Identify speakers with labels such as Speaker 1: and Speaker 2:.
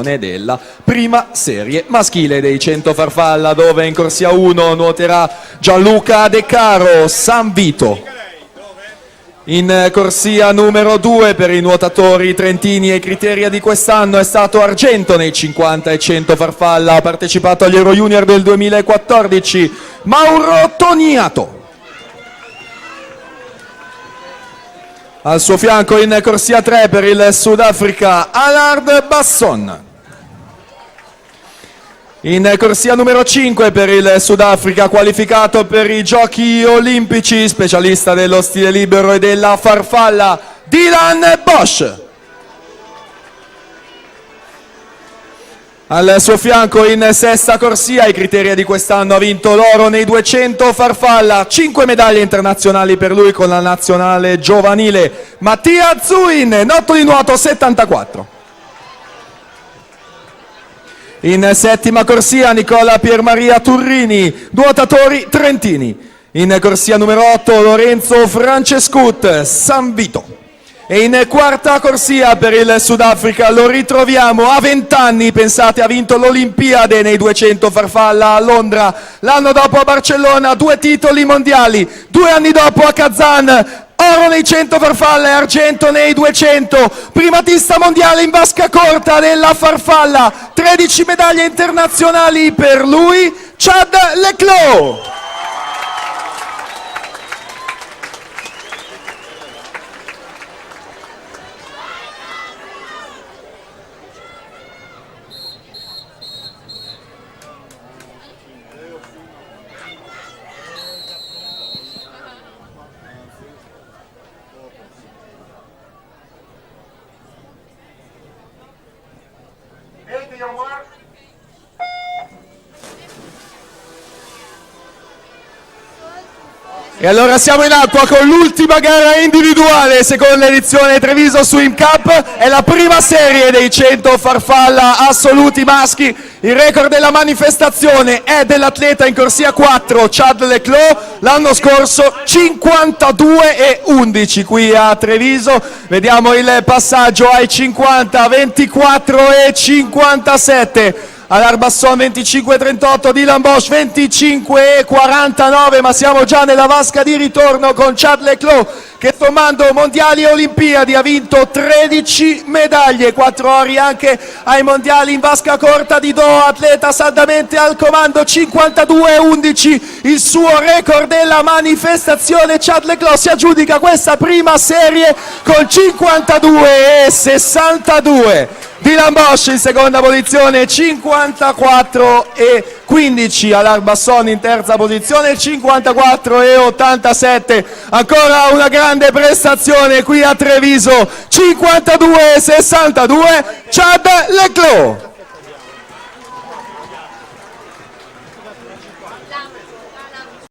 Speaker 1: della prima serie maschile dei 100 farfalla, dove in corsia 1 nuoterà Gianluca De Caro, San Vito. In corsia numero 2 per i nuotatori trentini e criteria di quest'anno è stato argento nei 50 e 100 farfalla, ha partecipato agli Euro Junior del 2014 Mauro Toniato. Al suo fianco in corsia 3 per il Sudafrica Allard Basson. In corsia numero 5 per il Sudafrica, qualificato per i Giochi Olimpici, specialista dello stile libero e della farfalla, Dylan Bosch. Al suo fianco in sesta corsia, ai criteri di quest'anno ha vinto l'oro nei 200 farfalla, 5 medaglie internazionali per lui con la nazionale giovanile, Mattia Zuin, notto di nuoto 74. In settima corsia Nicola Piermaria Turrini, nuotatori trentini. In corsia numero 8 Lorenzo Francescut, San Vito. E in quarta corsia per il Sudafrica lo ritroviamo a 20 anni, pensate, ha vinto l'Olimpiade nei 200 farfalla a Londra, l'anno dopo a Barcellona 2 titoli mondiali, 2 anni dopo a Kazan, oro nei 100 farfalla e argento nei 200, primatista mondiale in vasca corta della farfalla, 13 medaglie internazionali per lui, Chad le Clos. E allora siamo in acqua con l'ultima gara individuale, seconda edizione Treviso Swim Cup, è la prima serie dei 100 farfalla assoluti maschi. Il record della manifestazione è dell'atleta in corsia 4, Chad le Clos, l'anno scorso 52-11 qui a Treviso. Vediamo il passaggio ai 50, 24 e 57. Allard Basson 25-38, Dylan Bosch 25-49, ma siamo già nella vasca di ritorno con Chad le Clos che sommando mondiali e olimpiadi ha vinto 13 medaglie, 4 ori anche ai mondiali in vasca corta di Doha, atleta saldamente al comando, 52-11 il suo record della manifestazione. Chad le Clos si aggiudica questa prima serie con 52-62. Dylan Bosch in seconda posizione 54-15, Allard Basson in terza posizione 54-87, ancora una grande prestazione qui a Treviso, 52-62, Chad le Clos.